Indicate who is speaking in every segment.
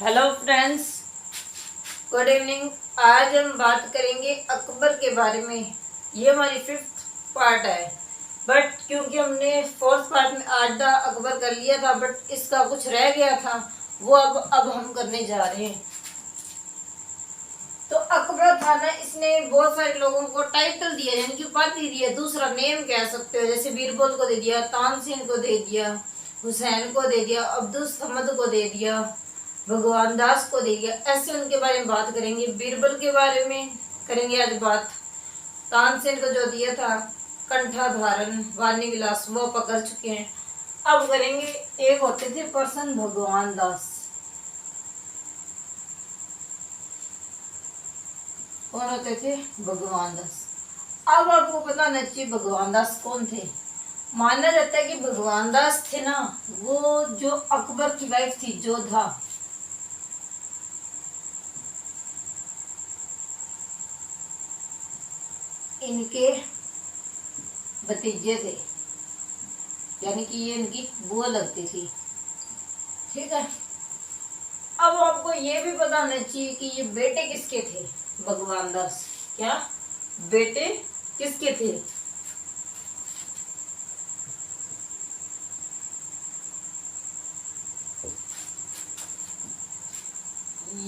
Speaker 1: Hello friends, good evening. आज हम बात करेंगे अकबर के बारे में। ये हमारी 5th पार्ट है, बट क्योंकि हमने 4th पार्ट में आधा अकबर कर लिया था, बट इसका कुछ रह गया था, वो अब हम करने जा रहे हैं। तो अकबर था ना, इसने बहुत सारे लोगों को टाइटल दिया, यानी कि उपाधि दी है, दूसरा नेम कह सकते हो। जैसे बीरबल को दे दिया, तानसेन को दे दिया, हुसैन को दे दिया, अब्दुल समद को दे दिया, भगवान दास को दे दिया। ऐसे उनके बारे में बात करेंगे। बीरबल के बारे में करेंगे आज बात। तानसेन को जो दिया था कंठा धारण वाणी विलास, वो पकड़ चुके हैं। अब करेंगे, एक होते थे पर्सन भगवान दास। कौन होते थे? भगवान दास। अब आपको पता होना चाहिए भगवान दास कौन थे। माना जाता है कि भगवान दास थे ना, वो जो अकबर की वाइफ थी जोधा, इनके भतीजे थे, यानी कि ये इनकी बुआ लगती थी। ठीक है। अब आपको ये भी पता होना चाहिए कि ये बेटे किसके थे। भगवान दास क्या बेटे किसके थे?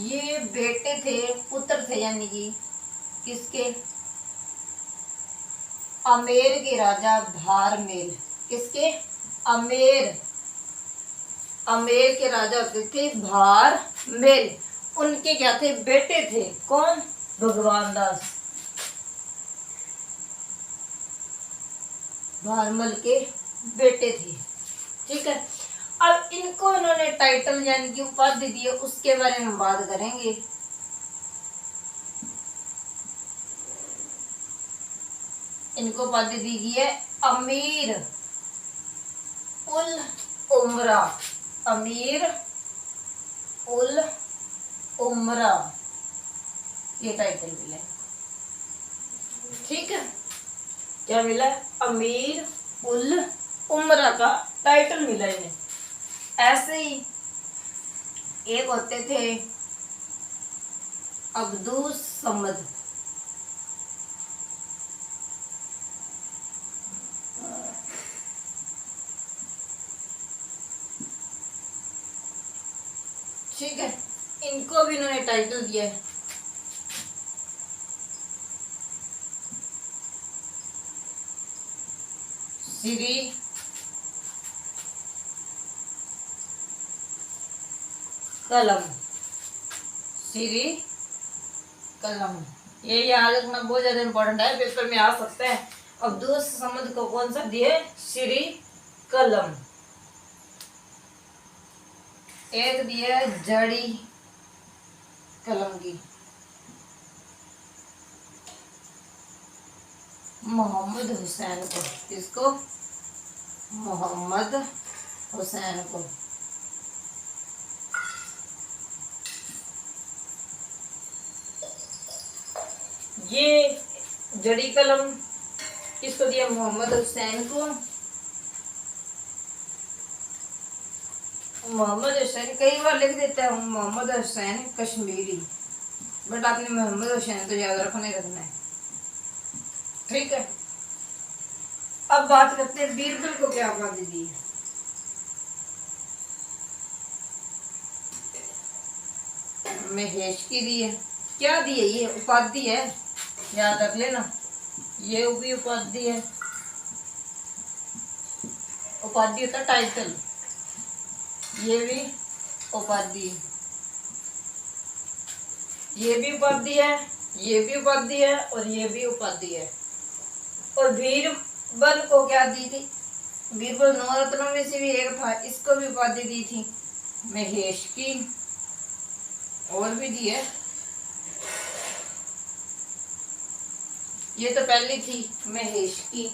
Speaker 1: ये बेटे थे, पुत्र थे, यानी कि किसके? आमेर के राजा भारमेल। किसके? आमेर आमेर के राजा होते थे भारमेल। उनके क्या थे? बेटे थे। कौन? भगवान दास। भारमल के बेटे थे। ठीक है। अब इनको इन्होंने टाइटल यानी कि उपाधि दी है, उसके बारे में बात करेंगे। इनको उपाधि दी गई है अमीर उल उमरा। अमीर उल उमरा, ये टाइटल मिला है। ठीक है। क्या मिला? अमीर उल उमरा का टाइटल मिला इन्हें। ऐसे ही एक होते थे अब्दुल समद। ठीक है। इनको भी इन्होंने टाइटल दिया है श्री कलम। श्री कलम, ये याद रखना बहुत ज्यादा इंपॉर्टेंट है, पेपर में आ सकता है। अब्दुल समद को कौन सा दिए? श्री कलम। एक दिया जड़ी कलम की मोहम्मद हुसैन को। किसको? मोहम्मद हुसैन को। ये जड़ी कलम किसको दिया? मोहम्मद हुसैन को। मोहम्मद हुसैन कई बार लिख देता हूँ मोहम्मद हुसैन कश्मीरी, बट आपने मोहम्मद हुसैन तो याद रखना ही रखना है। ठीक है। अब बात करते हैं बीरबल को क्या उपाधि दी है। महेश की दी है। क्या दी है? ये उपाधि है, याद रख लेना। ये भी उपाधि है। उपाधि होता टाइटल, ये भी उपाधि, ये भी उपाधि है, ये भी उपाधि है, और ये भी उपाधि है। और बीरबल को क्या दी थी? बीरबल नवरत्नों में से भी एक था, इसको भी उपाधि दी थी महेश की। और भी दी है, ये तो पहली थी महेश की।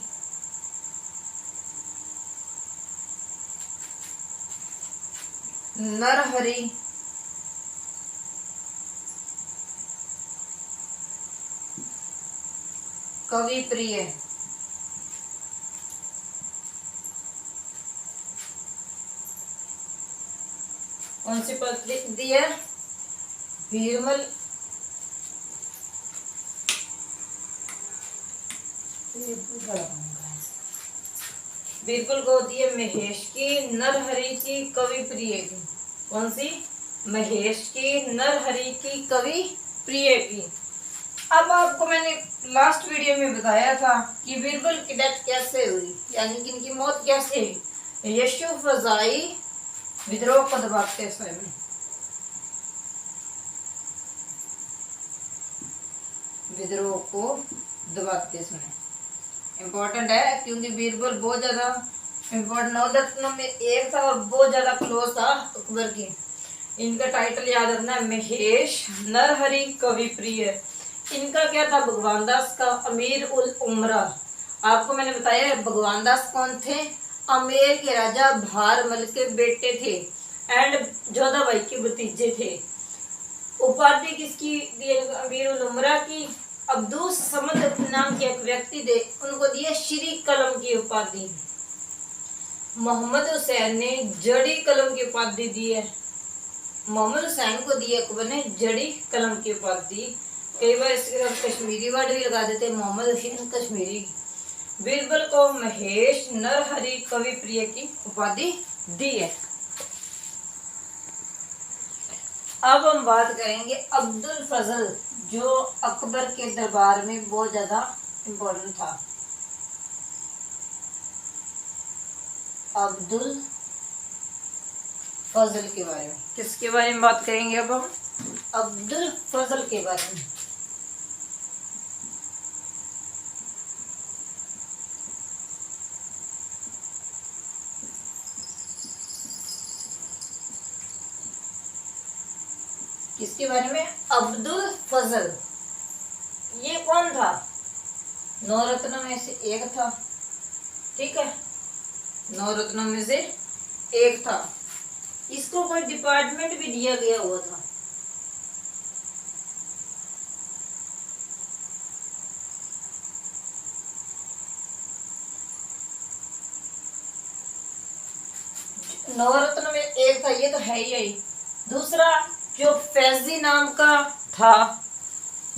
Speaker 1: नरहरि, कवि प्रिय, कौन सी पद दी है? बीरबल बीरबल को दी है महेश की नरहरि की कवि प्रिय की। कौन सी? महेश की नरहरि की कवि प्रिय की। अब आपको मैंने लास्ट वीडियो में बताया था कि बीरबल की डेथ कैसे हुई, यानी कि इनकी मौत कैसे हुई। यशुफजाई विद्रोह को दबाते समय। विद्रोह को दबाते समय इम्पोर्टेंट है, क्योंकि बीरबल बहुत ज्यादा इम्पोर्टेंट नवरत्नों में एक था और बहुत ज्यादा क्लोज था अकबर की। इनका टाइटल याद रखना है, महेश नरहरि कवि प्रिय। इनका क्या था? भगवान दास का अमीर उल उमरा। आपको मैंने बताया भगवान दास कौन थे? अमेर के राजा भारमल के बेटे थे एंड जोधाबाई के भतीजे थे। उपाधि किसकी दी? अमीर उल उमरा की। अब्दुल समद नाम के एक व्यक्ति थे, उनको दिया श्री कलम की उपाधि। मोहम्मद हुसैन ने जड़ी कलम की उपाधि दी है। मोहम्मद हुसैन को दी अकबर ने जड़ी कलम की उपाधि। कई बार इसके साथ कश्मीरी वर्ड भी लगा देते, मोहम्मद हुसैन कश्मीरी। बीरबल को महेश नरहरि कवि प्रिय की उपाधि दी है। अब हम बात करेंगे अब्दुल फजल, जो अकबर के दरबार में बहुत ज्यादा इम्पोर्टेंट था। अब्दुल फजल के बारे में, किसके बारे में बात करेंगे अब हम? अब्दुल फजल के बारे में। किसके बारे में? अब्दुल फजल। ये कौन था? नौ रत्नों में से एक था, ठीक है, नौ रत्नों में से एक था। इसको कोई डिपार्टमेंट भी दिया गया हुआ था। नौ रत्नों में एक था, ये तो है ही है। दूसरा जो फैजी नाम का था,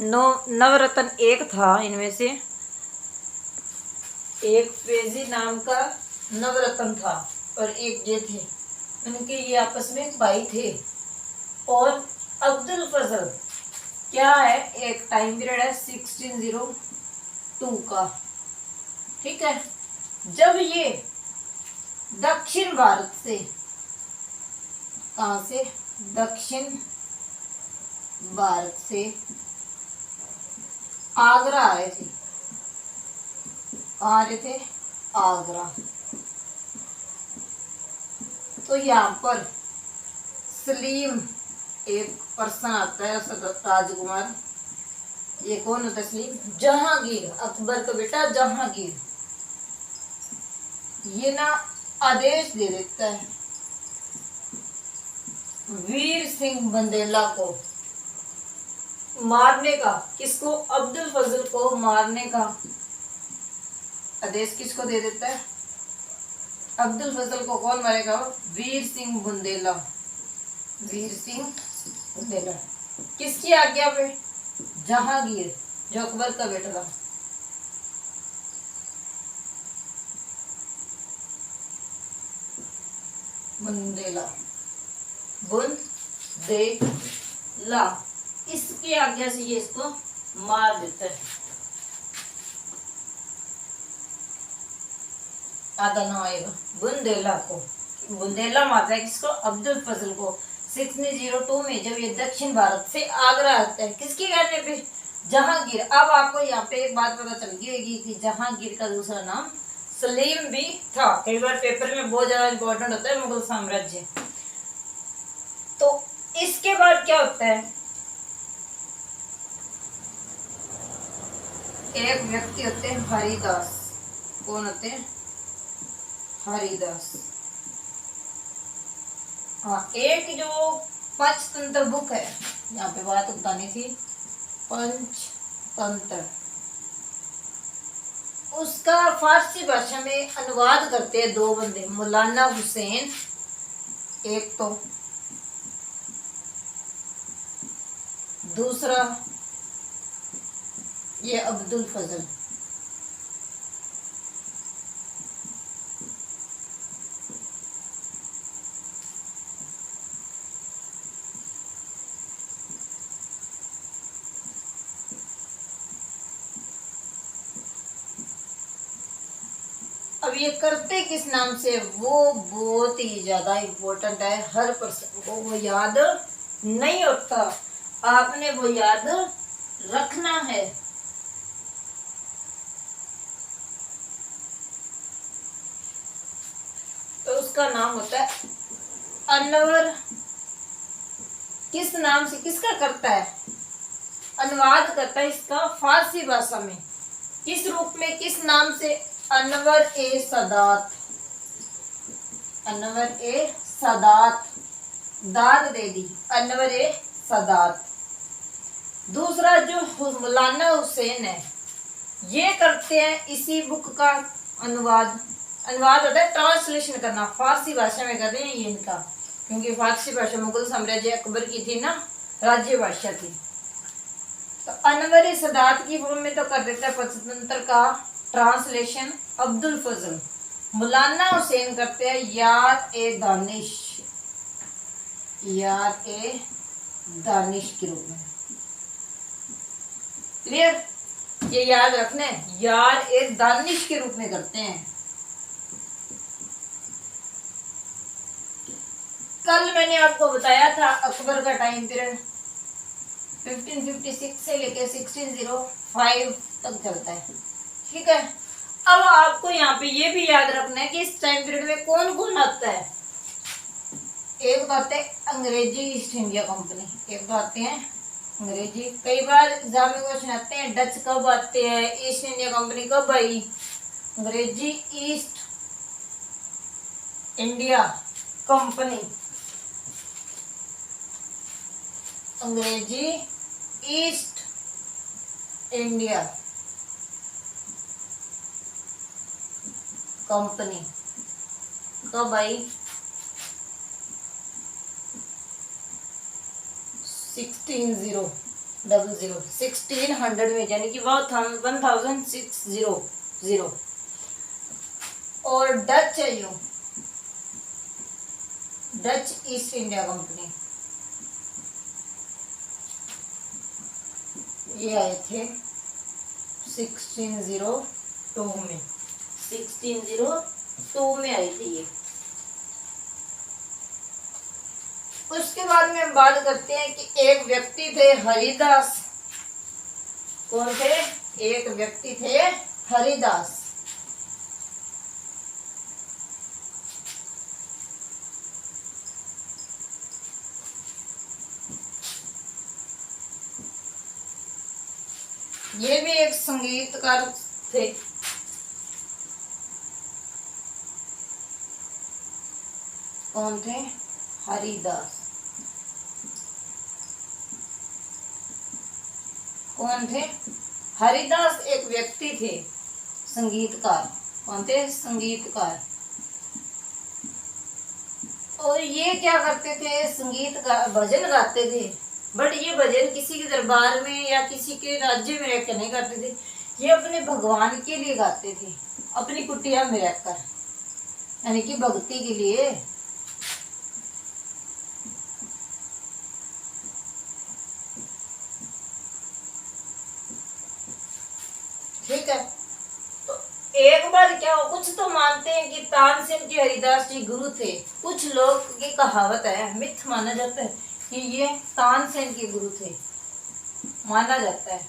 Speaker 1: नवरत्न एक था, इनमें से एक फैजी नाम का नवरत्न था और एक ये थे, उनके ये आपस में भाई थे। और अब्दुल फजल क्या है? एक टाइम पीरियड है 1602 का, ठीक है, जब ये दक्षिण भारत से, कहां से? दक्षिण भारत से आगरा आ रहे थे। कहाँ आ रहे थे? आगरा। तो यहाँ पर सलीम एक पर्सन आता है, राजकुमार। ये कौन होता है? सलीम। जहांगीर, अकबर का बेटा जहांगीर, ये ना आदेश दे देता है वीर सिंह बंदेला को मारने का। किसको? अब्दुल फजल को मारने का आदेश किसको दे देता है? अब्दुल फजल को कौन मारेगा? वीर सिंह बुंदेला। वीर सिंह बुंदेला किसकी आज्ञा पे? जहांगीर, जो अकबर का बेटा था। बुंदेला, बुंदेला, इसकी आज्ञा से ये इसको मार देता है। आधा नाम आएगा बुंदेला को। बुंदेला मारता है किसको? अब्दुल फजल को 1602 में, जब ये दक्षिण भारत से आगरा आता है। किसके कहने पे? जहांगीर। अब आपको यहाँ पे एक बात पता चल गई होगी कि जहांगीर का दूसरा नाम सलीम भी था। कई बार पेपर में बहुत ज्यादा इंपॉर्टेंट होता है मुगल साम्राज्य। तो इसके बाद क्या होता है? एक व्यक्ति होते हैं हरिदास। कौन होते हैं? हरिदास। हाँ, एक जो पंचतंत्र बुक है, यहाँ पे बात बतानी थी, पंचतंत्र, उसका फारसी भाषा में अनुवाद करते हैं दो बंदे, मौलाना हुसैन एक तो, दूसरा ये अब्दुल फजल। अब ये करते किस नाम से, वो बहुत ही ज्यादा इम्पोर्टेंट है, हर पर्सन को वो याद नहीं होता, आपने वो याद रखना है। तो उसका नाम होता है अनवर। किस नाम से, किसका करता है, अनुवाद करता है इसका फारसी भाषा में, किस रूप में, किस नाम से, अनवर ए सदात। अनवर ए सदात, दाद दे दी, अनवर ए सदात। दूसरा जो मौलाना हुसैन है, ये करते हैं इसी बुक का अनुवाद। अनुवाद होता है ट्रांसलेशन करना, फारसी भाषा में कर रहे हैं ये इनका, क्योंकि फारसी भाषा मुगल साम्राज्य अकबर की थी ना, राज्य भाषा थी। तो अनवर ए सदात की फॉर्म में तो कर देता है पंचतंत्र का ट्रांसलेशन अब्दुल फजल। मौलाना हुसैन करते हैं याद ए दानिश, याद ए दानिश के रूप में। क्लियर, ये याद रखना है, याद ए दानिश के रूप में करते हैं। कल मैंने आपको बताया था अकबर का टाइम पीरियड 1556 से लेकर 1605 तक चलता है, ठीक है। अब आपको यहाँ पे ये भी याद रखना है कि इस टाइम पीरियड में कौन कौन आता है। एक तो आते हैं अंग्रेजी ईस्ट इंडिया कंपनी, एक तो आते हैं अंग्रेजी, कई बार एग्जाम में क्वेश्चन आते हैं डच कब आते हैं, ईस्ट इंडिया कंपनी कब आई। अंग्रेजी ईस्ट इंडिया कंपनी, अंग्रेजी ईस्ट इंडिया कंपनी कब आई, 1600 में, यानी कि 1600। और डच है यो, डच ईस्ट इंडिया कंपनी, ये आए थे 1602 में, 1602 में आई थी ये। उसके बाद में हम बात करते हैं कि एक व्यक्ति थे हरिदास। कौन थे, एक व्यक्ति थे हरिदास। ये भी एक संगीतकार थे। कौन थे, हरिदास। कौन थे, हरिदास एक व्यक्ति थे, संगीतकार। कौन थे, संगीतकार। और ये क्या करते थे, संगीत का भजन गाते थे, बट ये भजन किसी के दरबार में या किसी के राज्य में रहकर नहीं करते थे, ये अपने भगवान के लिए गाते थे, अपनी कुटिया में रहकर, यानी कि भक्ति के लिए। ठीक है। तो एक बार क्या हो, कुछ तो मानते हैं कि तानसेन के हरिदास जी गुरु थे, कुछ लोग की कहावत है, मिथ माना जाता है कि ये तानसेन के गुरु थे, माना जाता है।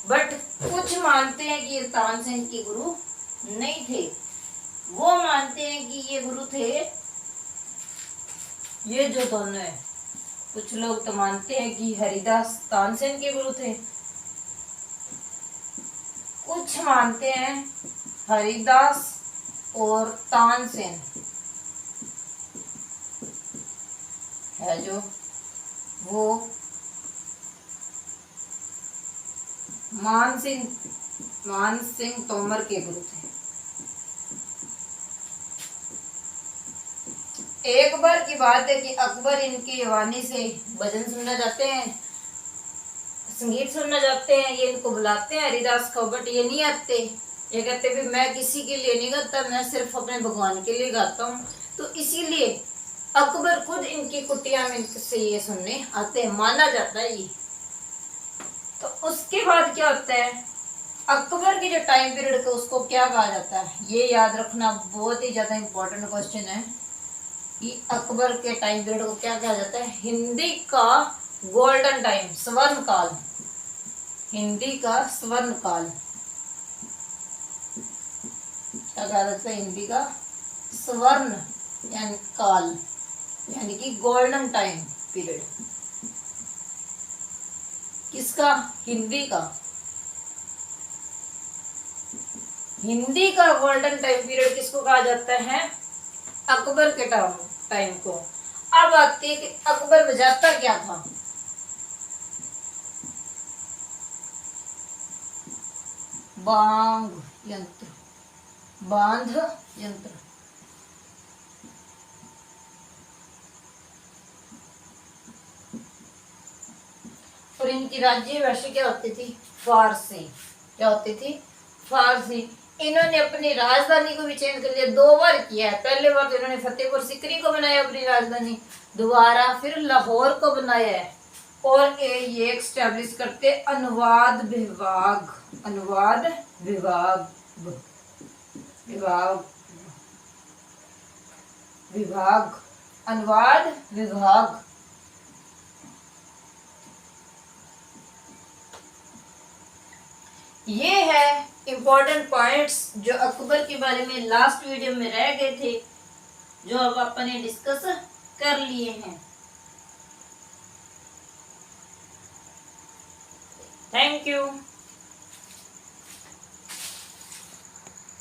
Speaker 1: बट कुछ मानते हैं कि ये तानसेन के गुरु नहीं थे, वो मानते हैं कि ये गुरु थे ये जो दोनों है। कुछ लोग तो मानते हैं कि हरिदास तानसेन के गुरु थे, कुछ मानते हैं हरिदास और तानसेन है जो वो मान सिंह तोमर के गुरु थे। एक बार की बात है कि अकबर इनकी वाणी से भजन सुनना चाहते हैं, संगीत सुनना चाहते हैं, ये इनको बुलाते हैं हरिदास को, बट ये नहीं आते। ये कहते भी मैं किसी के लिए नहीं गाता, मैं सिर्फ अपने भगवान के लिए गाता हूँ। तो इसीलिए अकबर खुद इनकी कुटिया में से ये सुनने आते हैं, माना जाता है ये। तो उसके बाद क्या होता है, अकबर के जो टाइम पीरियड को उसको क्या कहा जाता है, ये याद रखना बहुत ही ज्यादा इंपॉर्टेंट क्वेश्चन है कि अकबर के टाइम पीरियड को क्या कहा जाता है। हिंदी का गोल्डन टाइम, स्वर्ण काल, हिंदी का स्वर्ण काल क्या कहा जाता है, हिंदी का स्वर्ण यानी काल, यानी कि गोल्डन टाइम पीरियड। किसका, हिंदी का, हिंदी का गोल्डन टाइम पीरियड किसको कहा जाता है, अकबर के टाइम को। अब आती है कि अकबर बजाता क्या था। बांग यंत्र, बांध यंत्र। और इनकी राज्य भाषा क्या होती थी, फारसी। क्या होती थी, फारसी। इन्होंने अपनी राजधानी को भी चेंज कर लिया, 2 बार किया है। पहले बार तो इन्होंने फतेहपुर सीकरी को बनाया अपनी राजधानी, दोबारा फिर लाहौर को बनाया है। और ये एस्टैब्लिश करते अनुवाद विभाग, अनुवाद विभाग, विभाग, विभाग, अनुवाद विभाग। ये है इंपॉर्टेंट पॉइंट्स जो अकबर के बारे में लास्ट वीडियो में रह गए थे, जो अब अपने डिस्कस कर लिए हैं। Thank you.